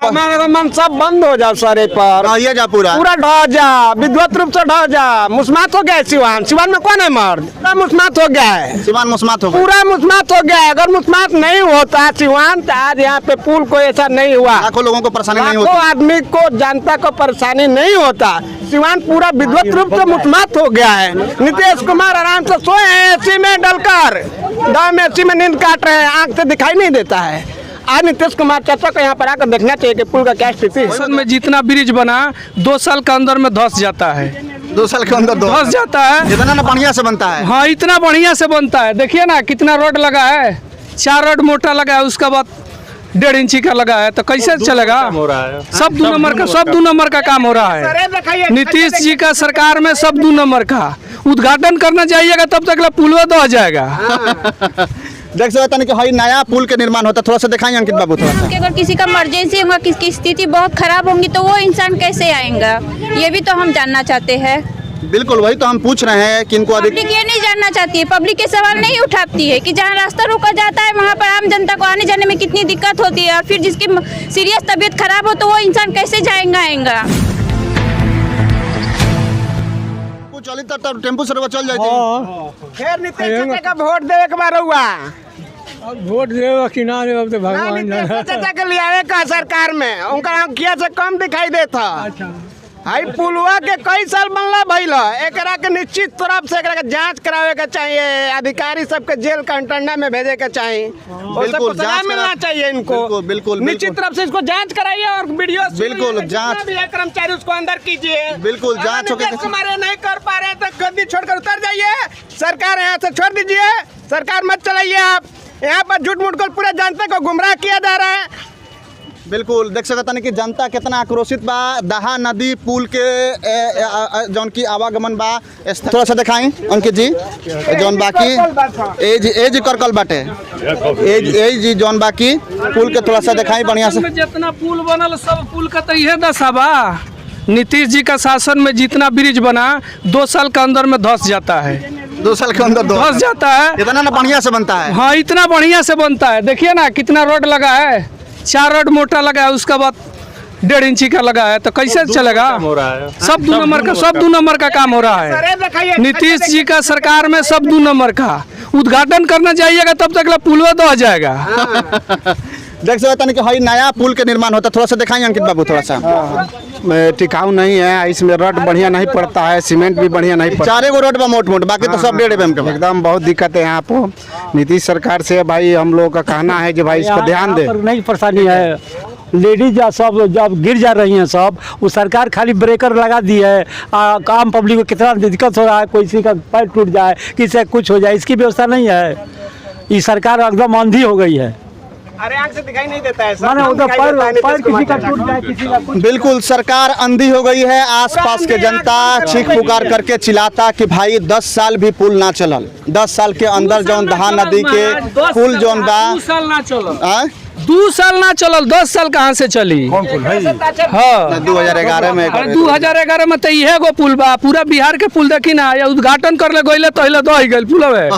मन सब बंद हो जाओ सारे पर जा पूरा पूरा ढह जा, विद्वत रूप से ढह जा। मुस्मात हो गया है सिवान में कौन है मर्द? पूरा मुस्मात हो गया है सिवान, मुस्मात हो गया, पूरा मुस्मात हो गया है। अगर मुस्मात नहीं होता सिवान तो आज यहाँ पे पुल को ऐसा नहीं हुआ, लाखों लोगों को परेशानी नहीं लाखों होती, आदमी को, जनता को परेशानी नहीं होता। सिवान पूरा विद्वत रूप से मुस्मात हो गया है। नीतीश कुमार आराम से सोए हैं एसी में डलकर, गाँव में एसी में नींद काट रहे हैं, आँख से दिखाई नहीं देता है। आज नीतीश कुमार चाचा को यहाँ पर आकर देखना चाहिए कि पुल का क्या स्थिति है। में जितना ब्रिज बना 2 साल के अंदर में धस जाता है, 2 साल के अंदर धस जाता है। इतना ना बढ़िया से बनता है। हाँ, इतना बढ़िया से बनता है। देखिए ना कितना रोड लगा है, 4 रोड मोटा लगा है, उसके बाद 1.5 इंची का लगा है, तो कैसे चलेगा? सब 2 नंबर का काम हो रहा है। नीतीश जी का सरकार में सब 2 नंबर का उद्घाटन करना चाहिएगा, तब तक पुल तो आ जाएगा। देख सकते हैं कि भाई नया पुल के निर्माण होता, थोड़ा सा दिखाइए अंकित बाबू थोड़ा सा। अगर किसी का इमरजेंसी होगा, किसकी स्थिति बहुत खराब होंगी, तो वो इंसान कैसे आएगा, ये भी तो हम जानना चाहते हैं। बिल्कुल, वही तो हम पूछ रहे हैं कि इनको पब्लिक ये नहीं जानना चाहती है, पब्लिक के सवाल नहीं उठाती है कि जहाँ रास्ता रोका जाता है वहाँ पर आम जनता को आने जाने में कितनी दिक्कत होती है, और फिर जिसकी सीरियस तबीयत खराब हो तो वो इंसान कैसे आएगा। चली तब टेम्पू से चल जाए। फिर नीतीश चाचा का वोट देवे के बार हुआ, वोट देगा कि ना देगा तो भगवान नीतीश चाचा के लिए आवे का सरकार में उनका अंकिया से कम दिखाई देता। हाई पुलवा के कई साल बनला भइल, एकरा के निश्चित तरफ से एकरा के जांच करावे के चाहिए, अधिकारी सबके जेल कंटेनर में भेजे के चाहिए, बिल्कुल सजा मिलना चाहिए इनको। बिल्कुल निश्चित तरफ से इसको जांच कराइए और वीडियो बिल्कुल जांच भी है कर्मचारी उसको अंदर कीजिए। बिल्कुल जांच होकर हमारे नहीं कर पा रहे तो गद्दी छोड़कर उतर जाइए, सरकार यहाँ से छोड़ दीजिए, सरकार मत चलाइए। आप यहाँ पर झूठ मूठ कर पूरे जनता को गुमराह किया जा रहा है। बिल्कुल देख सकता नहीं कि जनता कितना आक्रोशित बा। दहा नदी पुल के जौन की आवागमन बा, थोड़ा सा दिखाई अंकित जी, जौन बाकी एज करकल बाटे, एज जौन बाकी पुल के थोड़ा सा दिखाई बढ़िया से। जितना पुल बनल सब पुल का तो यह दशा बा। नीतीश जी का शासन में जितना ब्रिज बना 2 साल के अंदर में धस जाता है, 2 साल के अंदर धस जाता है। इतना ना बढ़िया से बनता है। हाँ, इतना बढ़िया से बनता है। देखिए ना कितना रोड लगा है, 4 रोड मोटा लगा है, उसके बाद 1.5 इंची का लगा है, तो कैसे चलेगा? सब 2 नंबर का काम हो रहा है। नीतीश जी का सरकार में सब 2 नंबर का उद्घाटन करना चाहिएगा, तब तक पुल तो आ जाएगा। देख सकते हैं कि भाई नया पुल के निर्माण होता, थोड़ा सा दिखाइए अंकित बाबू थोड़ा सा। टिकाऊ नहीं है, इसमें रड बढ़िया नहीं पड़ता है, सीमेंट भी बढ़िया नहीं पड़ता। 4 रोड में मोट बाकी तो सब 1.5 mm एकदम बहुत दिक्कत है यहाँ पर। नीतीश सरकार से भाई हम लोग का कहना है कि भाई इस पर ध्यान दे। नहीं परेशानी है, लेडीज सब जब गिर जा रही हैं सब, वो सरकार खाली ब्रेकर लगा दी है। आम पब्लिक को कितना दिक्कत हो रहा है, किसी का पैर टूट जाए, किसी कुछ हो जाए, इसकी व्यवस्था नहीं है। ये सरकार एकदम अंधी हो गई है। अरे आँख से दिखाई नहीं देता है, पैर किसी का टूट जाए, किसी का कुछ। बिल्कुल सरकार अंधी हो गई है। आसपास के जनता चीख पुकार करके चिल्लाता कि भाई 10 साल भी पुल ना चलल, 10 साल के अंदर जौन दहा नदी के पुल जौन बा 2 साल ना चलल, 2 साल ना चलल, 10 साल कहाँ से चली? कौन पुल है? हाँ, 2011 में 2011 में तो इहे गो पुल बा। पूरा बिहार के पुल देखी ना, उद्घाटन कर ले गइले तो हिले दह गइल पुल है।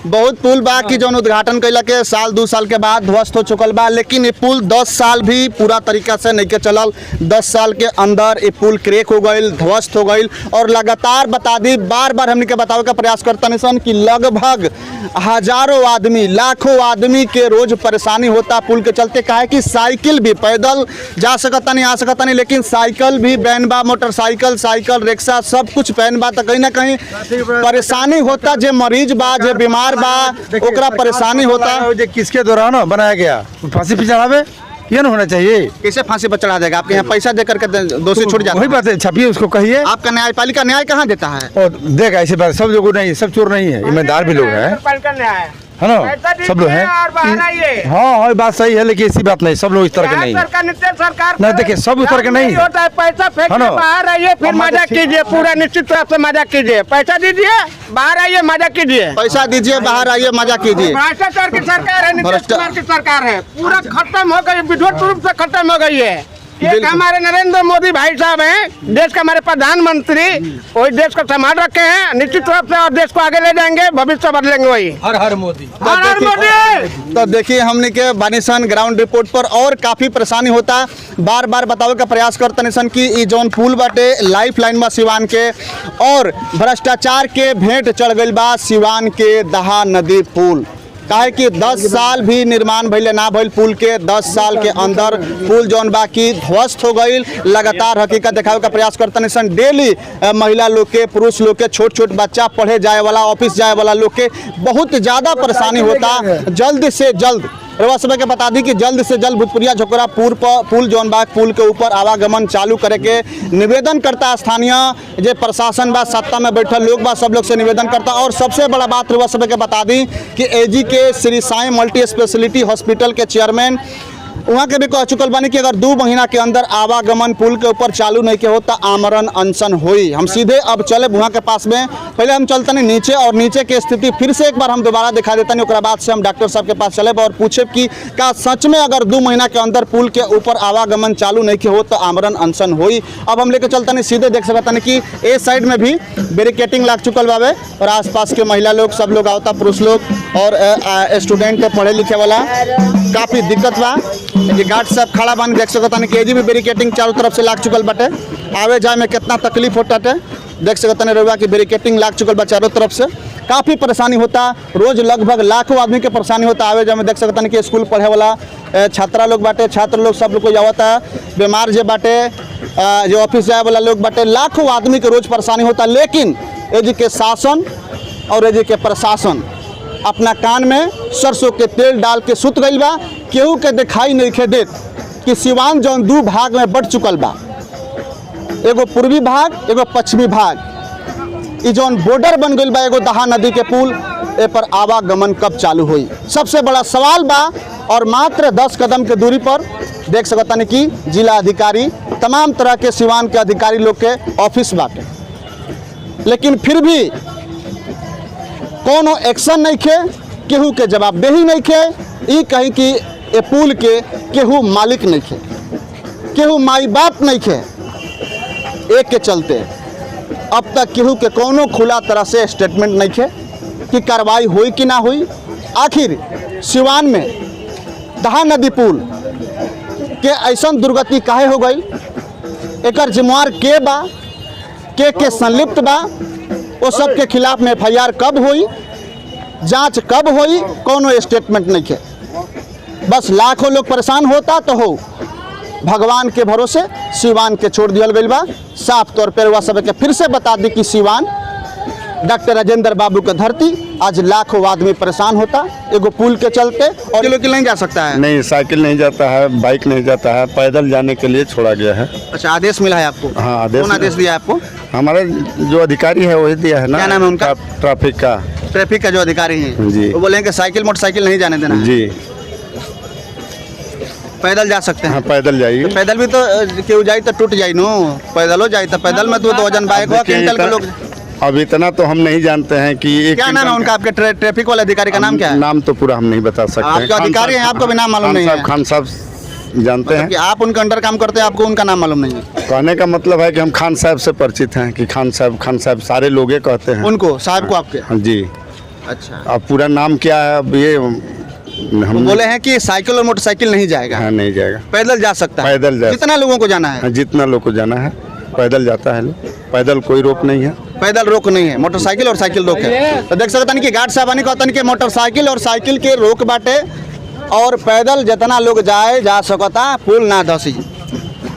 बहुत पुल बा कि जौन उद्घाटन कैला के साल 2 साल के बाद ध्वस्त हो चुकल बा, लेकिन ये पुल 10 साल भी पूरा तरीका से नहीं के चलल। 10 साल के अंदर ये पुल क्रैक हो गई, ध्वस्त हो गई, और लगातार बता दी, बार बार हमने के बतावे का प्रयास करता निसन कि लगभग हजारों आदमी, लाखों आदमी के रोज परेशानी होता पुल के चलते। काहे कि साइकिल भी पैदल जा सकता नहीं, आ सकता नहीं, लेकिन साइकिल भी बैन बा, मोटरसाइकिल, साइकिल, रिक्शा सब कुछ बैन बा, तो कहीं ना कहीं परेशानी होता। जे मरीज बा, जे बीमार बा, ओकरा परेशानी होता। किसके दौरान बनाया गया? फांसी पे चढ़ावे ये ना होना चाहिए। कैसे फांसी पर चढ़ा देगा? आपके यहाँ पैसा दे करके दोषी छूट जाता है। वही बात है, छपिए उसको कहिए। आपका न्यायपालिका न्याय कहाँ देता है? और देगा ऐसी बात, सब लोग नहीं, सब चोर नहीं है, ईमानदार भी लोग हैं, है ना, सब लोग हैं। हाँ हाँ, बात सही है, लेकिन ऐसी बात नहीं, सब लोग इस तरह के नहीं सरकार नहीं। देखिए सब उस तरह के नहीं होता है, पैसा फेंक के बाहर आइए, फिर मजा कीजिए, पूरा निश्चित तरह से मजा कीजिए। पैसा दीजिए, बाहर आइए, मजा कीजिए। पैसा दीजिए, बाहर आइए, मजा कीजिए। भ्रष्टाचार की सरकार है, नीतीश कुमार की सरकार है, पूरा खत्म हो गई, विद्युत रूप से खत्म हो गई है। एक हमारे नरेंद्र मोदी भाई साहब हैं, देश के हमारे प्रधानमंत्री, वही देश को संभाल रखे हैं निश्चित रूप से, और देश को आगे ले जाएंगे, भविष्य बदलेंगे वही। हर हर मोदी। हर हर मोदी। तो देखिए हमने के बानिसन ग्राउंड रिपोर्ट पर और काफ़ी परेशानी होता, बार बार बतावे का प्रयास करते निसन कि ई जौन पुल बाटे लाइफ लाइन बा सिवान के, और भ्रष्टाचार के भेंट चढ़ गई बा सिवान के दहा नदी पुल। काहे कि 10 साल भी निर्माण भइले ना भइल पुल के, 10 साल के अंदर पुल जौन बा की ध्वस्त हो गई। लगातार हकीकत दिखावे का प्रयास करते निसन, डेली महिला लोग के, पुरुष लोग के, छोट छोट बच्चा पढ़े जाए वाला, ऑफिस जाए वाला लोग के बहुत ज़्यादा परेशानी होता। जल्द से जल्द रवा सभा के बता दी कि जल्द से जल्द भूतपुरिया झोकरा पुल जौन बा पुल के ऊपर आवागमन चालू करे के निवेदन करता। स्थानीय जो प्रशासन बा, सत्ता में बैठल लोग बा, सब लोग से निवेदन करता। और सबसे बड़ा बात रवा सभा के बता दी कि एजी के Shri Sai multi speciality hospital के चेयरमैन वहाँ के भी कह चुकल बानी कि अगर 2 महीना के अंदर आवागमन पुल के ऊपर चालू नहीं के होता आमरण अनशन हुई। हम सीधे अब चले वहाँ के पास में, पहले हम चलते नहीं नीचे, और नीचे की स्थिति फिर से एक बार हम दोबारा दिखा देते नहीं, बाद से हम डॉक्टर साहब के पास चले और पूछे कि क्या सच में अगर 2 महीना के अंदर पुल के ऊपर आवागमन चालू नहीं के हो तो आमरण अनशन हुई। अब हम लेके चलते नहीं सीधे देख सकते नहीं कि ए साइड में भी बैरिकेटिंग लग चुकल बावे, और आसपास के महिला लोग सब लोग आवता, पुरुष लोग और स्टूडेंट पढ़े लिखे वाला काफ़ी दिक्कत बा। ये गार्ड सब खड़ा बानी देख सकता नहीं कि भी बैरिकेटिंग चारों तरफ से लाग चुकल बाटे, आवे जाए में कितना तकलीफ होता है देख सकते हैं। रउआ की बैरिकेटिंग लाग चुकल बा चारों तरफ से, काफ़ी परेशानी होता। रोज लगभग लाखों आदमी के परेशानी होता आवे जाए में देख सकते हैं कि स्कूल पढ़े वाला छात्रा लोग बाटे, छात्र लोग सब लोग को जावता, बीमार जो बाटे, जो ऑफिस जाए वाला लोग बाटे, लाखों आदमी के रोज परेशानी होता। लेकिन एजी के शासन और एजी के प्रशासन अपना कान में सरसों के तेल डाल के सुत गई बा। केहू के दिखाई नहीं खे देत कि सिवान जौन 2 भाग में बढ़ चुकल बा, एगो पूर्वी भाग एगो पश्चिमी भाग। ई जौन बॉर्डर बन गई बा एगो दहा नदी के पुल, ए पर आवागमन कब चालू हुई सबसे बड़ा सवाल बा। और मात्र 10 कदम के दूरी पर देख सकता नहीं कि जिला अधिकारी, तमाम तरह के सिवान के अधिकारी लोग के ऑफिस बाटे, लेकिन फिर भी कोनो एक्शन नहीं खे, केहू के जवाबदेही नहीं खे। ई कही कि ए पुल के केहू मालिक नहीं खे, केहू माई बाप नहीं खे। एक के चलते अब तक केहू के कोनो खुला तरह से स्टेटमेंट नहीं खे कि कार्रवाई हुई कि ना हुई। आखिर सिवान में दहा नदी पुल के ऐसा दुर्गति काहे हो गई, एकर जिम्मेवार के बा, के संलिप्त बा, वो सब के खिलाफ में FIR कब हुई, जांच कब हुई, कोनो स्टेटमेंट नहीं है। बस लाखों लोग परेशान होता तो हो, भगवान के भरोसे सिवान के छोड़ दिया गई बा। साफ तौर पर वह सब के फिर से बता दी कि सिवान डॉक्टर राजेंद्र बाबू का धरती, आज लाखों आदमी परेशान होता एगो पुल के चलते। और लोग नहीं जा सकता है, नहीं साइकिल नहीं जाता है, बाइक नहीं जाता है, पैदल जाने के लिए छोड़ा गया है। अच्छा, आदेश मिला है आपको? हाँ, आदेश। कौन आदेश दिया आपको? हमारे जो अधिकारी है वही दिया है ना। क्या नाम है उनका? ट्रैफिक का। ट्रैफिक का जो अधिकारी हैं जी, वो बोले कि साइकिल मोटरसाइकिल नहीं जाने देना है। जी, पैदल जा सकते हैं। हाँ पैदल जाइए। तो पैदल भी तो केहू जाई तो टूट जाई नो, पैदलो जाई तो पैदल में तो वजन बाइक हो क्विंटल के लोग। अब इतना तो हम नहीं जानते हैं कि एक क्या नाम है उनका? आपके ट्रैफिक वाले अधिकारी का नाम क्या है? नाम तो पूरा हम नहीं बता सकते। आपके अधिकारी हैं, आपको भी नाम मालूम नहीं है? खान साहब जानते हैं कि आप उनके अंडर काम करते हैं, आपको उनका नाम मालूम नहीं है? कहने का मतलब है कि हम खान साहब से परिचित हैं कि खान साहब सारे लोग ये कहते हैं उनको, साहब को आपके? हाँ जी। अच्छा, अब पूरा नाम क्या है अब ये हम बोले हैं कि साइकिल और मोटरसाइकिल नहीं जाएगा। हाँ, नहीं जाएगा, पैदल जा सकता है। पैदल जा। कितना लोगों को जाना है? हाँ, जितना लोग को जाना है पैदल जाता है लोग, पैदल कोई रोक नहीं है। पैदल रोक नहीं है, मोटरसाइकिल और साइकिल रोक है। तो देख सकता नहीं कि गार्ड साहब कहता नहीं कि मोटरसाइकिल और साइकिल के रोक बाटे, और पैदल जितना लोग जाए जा सकता, पुल ना धसी।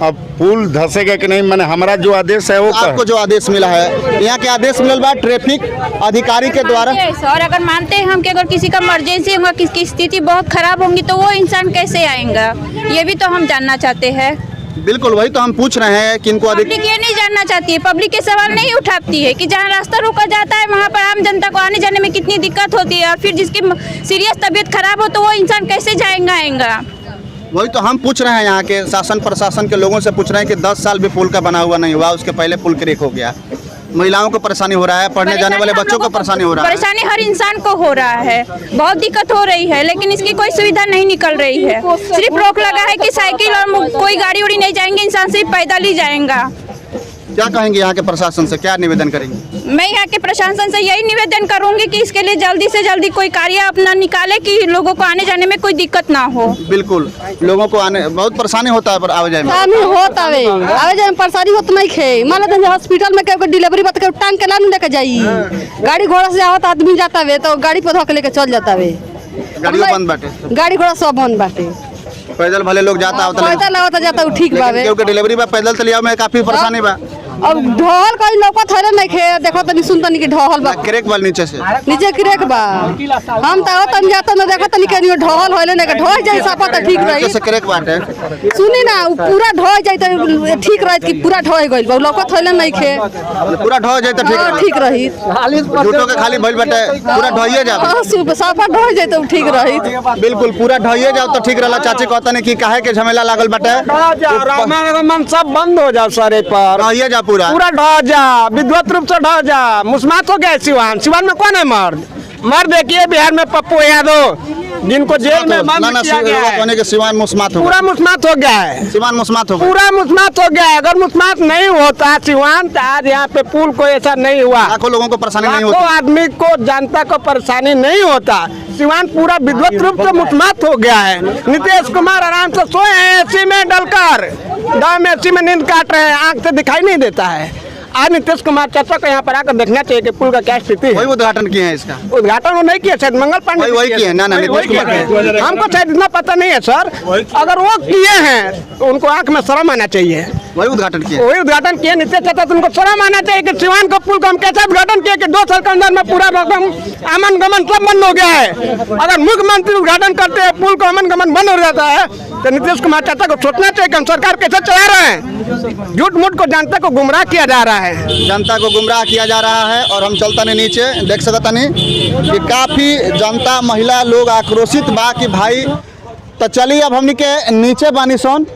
अब पुल धसेगा कि नहीं, मैंने हमारा जो आदेश है वो आपको जो आदेश मिला है, यहाँ के आदेश मिलल बा ट्रैफिक अधिकारी के द्वारा। और अगर मानते हैं हम कि अगर किसी का इमरजेंसी होगा, किसकी स्थिति बहुत खराब होंगी, तो वो इंसान कैसे आएगा, ये भी तो हम जानना चाहते हैं। बिल्कुल, वही तो हम पूछ रहे हैं कि इनको पब्लिक ये नहीं जानना चाहती है, पब्लिक के सवाल नहीं उठाती है कि जहाँ रास्ता रोका जाता है वहाँ पर आम जनता को आने जाने में कितनी दिक्कत होती है, और फिर जिसकी सीरियस तबीयत खराब हो तो वो इंसान कैसे जाएगा आएगा। वही तो हम पूछ रहे हैं, यहाँ के शासन प्रशासन के लोगों से पूछ रहे हैं कि 10 साल भी पुल का बना हुआ नहीं हुआ, उसके पहले पुल क्रेक हो गया। महिलाओं को परेशानी हो रहा है, पढ़ने जाने वाले बच्चों को परेशानी हो रहा है। परेशानी हर इंसान को हो रहा है, बहुत दिक्कत हो रही है, लेकिन इसकी कोई सुविधा नहीं निकल रही है। सिर्फ रोक लगा है कि साइकिल और कोई गाड़ी उड़ी नहीं जाएंगे, इंसान सिर्फ पैदल ही जाएगा। क्या कहेंगे यहाँ के प्रशासन से, क्या निवेदन करेंगे? मैं यहाँ के प्रशासन से यही निवेदन करूंगी कि इसके लिए जल्दी से जल्दी कोई कार्य अपना निकाले कि लोगों को आने जाने में कोई दिक्कत ना हो। बिल्कुल, लोगों को आने बहुत परेशानी होता है पर आवाजाही में। होता है आवाजाही में परेशानी होता नहीं खे। मान लेते हैं हॉस्पिटल में कोई डिलीवरी बात कर टांग के लाने लेके जाई, गाड़ी घोड़ा से आवत आदमी जाता है तो गाड़ी पर धोके लेके चल जाता है। गाड़ियों बंद बाटे, गाड़ी घोड़ा सब बंद बाटे, पैदल भले लोग जाता होता पैदल आवत जाता है ठीक बावे, क्योंकि डिलीवरी बा पैदल चलिया में काफी परेशानी बा। अब ढोल कोई लौका थोड़े नहीं खे, देखो तनी सुन तनी के ढोल बा, क्रेक वाल नीचे से नीचे क्रेक बा। हम तो तन जाता न देखो तनी के ढोल होले नहीं के ढोल जाई सापा तो ठीक रही। जैसे क्रेक बाटे सुनी ना पूरा ढोल जाई तो ठीक रही कि पूरा ढोल गइल बा, लौका थोड़े नहीं खे, पूरा ढो जाए तो ठीक रही। झूठो के खाली भइल बाटे, पूरा ढोइए जाए, साफा ढोल जाई तो ठीक रही। बिल्कुल पूरा ढोइए जाओ तो ठीक रहला। चाची कहता नहीं कि काहे के झमेला लागल बाटे, सब बंद हो जाओ सारे पर, ढोइए जा पूरा ढह जा, विद्वत रूप से ढह जा। मुस्मात हो गया सिवान, सिवान में कौन है मर्द देखिए बिहार में पप्पू यादव जिनको जेल में बंद किया गया है, सिवान मुस्मात हो पूरा मुस्मात हो गया है, सिवान मुस्मात हो पूरा मुस्मात हो गया है। अगर मुस्मात नहीं होता सिवान तो आज यहाँ पे पुल को ऐसा नहीं हुआ, लाखों लोगों को परेशानी नहीं लाखों होती, आदमी को जनता को परेशानी नहीं होता। सिवान पूरा विद्वत रूप से मुस्मात हो गया है। नीतीश कुमार आराम से सोए हैं एसी में डलकर, गाँव में एसी में नींद काट रहे हैं, आँख से दिखाई नहीं देता है। आज नीतीश कुमार चाचा को यहाँ पर आकर देखना चाहिए कि पुल का क्या स्थिति है। वही उद्घाटन किए हैं इसका, उद्घाटन वो नहीं किया, शायद मंगल पांडे वही किए हैं। ना नीतीश कुमार हमको शायद इतना पता नहीं है सर, अगर वो किए हैं तो उनको आंख में शर्म आना चाहिए। वही उद्घाटन किए, वही उद्घाटन किए नीतीश चाचा, तो उनको शर्म आना चाहिए कि सिवान का पुल को हम कैसे उद्घाटन किए कि 2 साल के अंदर में पूरा आमन गमन सब बंद हो गया है। अगर मुख्यमंत्री उद्घाटन करते हैं पुल को आमन गमन बंद हो जाता है तो नीतीश कुमार चाचा को सोचना चाहिए कि हम सरकार कैसे चला रहे हैं। झूठ मूठ को जनता को गुमराह किया जा रहा है, जनता को गुमराह किया जा रहा है। और हम चलता नहीं नीचे देख सकता नहीं कि काफी जनता महिला लोग आक्रोशित बा कि भाई तो चलिए अब हमनी के नीचे बानी सोन,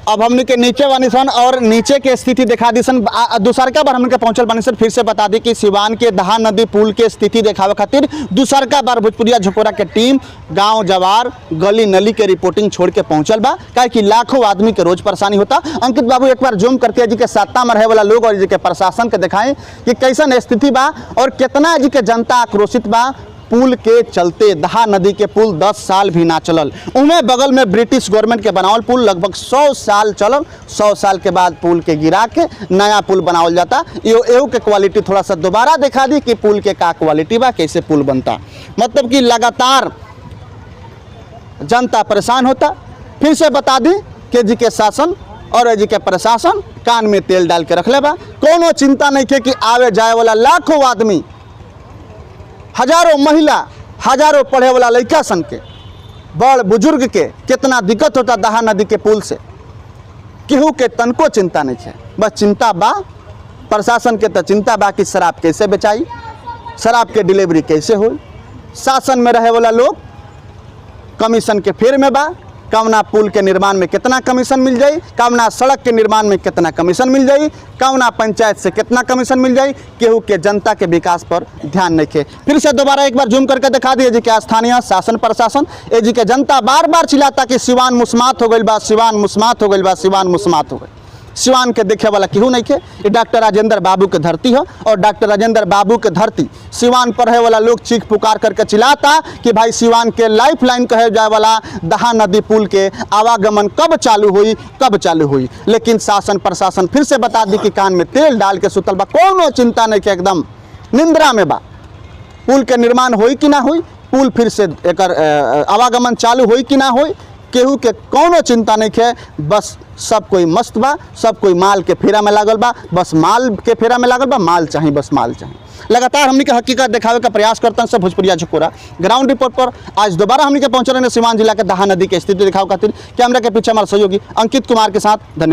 अब हमने के नीचे बानी सन और नीचे के स्थिति दिखा दी सन। दूसरका बार हमने के पहुंचल बानी सन, फिर से बता दी कि सिवान के दहा नदी पुल के स्थिति दिखावे खातिर दूसरका बार भोजपुरिया झकोरा के टीम गांव जवार गली नली के रिपोर्टिंग छोड़ के पहुंचल बा, काहे कि लाखों आदमी के रोज परेशानी होता। अंकित बाबू एक बार जूम करके जी के सत्ता में रहे वाला लोग और जी के प्रशासन के दिखाएं कि कैसन स्थिति बा और कितना जी के जनता आक्रोशित बा। पुल के चलते दहा नदी के पुल 10 साल भी ना चलल, उनमें बगल में ब्रिटिश गवर्नमेंट के बनावल पुल लगभग 100 साल चलल, 100 साल के बाद पुल के गिरा के नया पुल बनावल जाता। एहू के क्वालिटी थोड़ा सा दोबारा दिखा दी कि पुल के का क्वालिटी बा, कैसे पुल बनता। मतलब कि लगातार जनता परेशान होता। फिर से बता दी कि जी के शासन और जी के प्रशासन कान में तेल डाल के रख ले बा, कोनो चिंता नहीं थे कि आवे जाए वाला लाखों आदमी, हजारों महिला, हजारों पढ़े वाला लड़का सन के, बड़ बुजुर्ग के कितना दिक्कत होता दहा नदी के पुल से। केहू के तनको चिंता नहीं है, बस चिंता बा प्रशासन के तो चिंता बा कि शराब कैसे बेचाई, शराब के डिलीवरी कैसे हो। शासन में रहे वाला लोग कमीशन के फेर में बा, कवना पुल के निर्माण में कितना कमीशन मिल जाई, कवना सड़क के निर्माण में कितना कमीशन मिल जाई, कवना पंचायत से कितना कमीशन मिल जाई। केहू के जनता के विकास पर ध्यान नहीं खे। फिर से दोबारा एक बार जूम करके दिखा दिए जी के स्थानीय शासन प्रशासन ए जी के जनता बार बार चिल्लाता कि सिवान मुस्मात हो गई बा, सिवान मुस्मात हो गई बा, सिवान मुस्मात हो गई। सिवान के देखे वाला केहू नहीं खे। ये डॉक्टर राजेंद्र बाबू के धरती है और डॉक्टर राजेंद्र बाबू के धरती सिवान पर रहे वाला लोग चीख पुकार करके चिल्लाता कि भाई सिवान के लाइफ लाइन कहे जाए वाला दहा नदी पुल के आवागमन कब चालू हुई, कब चालू हुई। लेकिन शासन प्रशासन फिर से बता दी कि कान में तेल डाल के सुतल बा, कोनो चिंता नहीं के, एकदम निंद्रा में बा। पुल के निर्माण हुई कि ना हुई, पुल फिर से एक आवागमन चालू हुई कि ना हुई, केहू के कोनो चिंता नहीं है। बस सब कोई मस्त बा, सब कोई माल के फेरा में लागल बा, बस माल के फेरा में लागल बा, माल चाहिए, बस माल चाहिए। लगातार हमने के हकीकत दिखावे का प्रयास करते हैं सब भोजपुरिया झकोरा ग्राउंड रिपोर्ट पर। आज दोबारा हमने के पहुंच रहे हैं सिवान जिला के दहा नदी के स्थिति दिखावे खातिर। कैमरा के पीछे हमारे सहयोगी अंकित कुमार के साथ। धन्यवाद।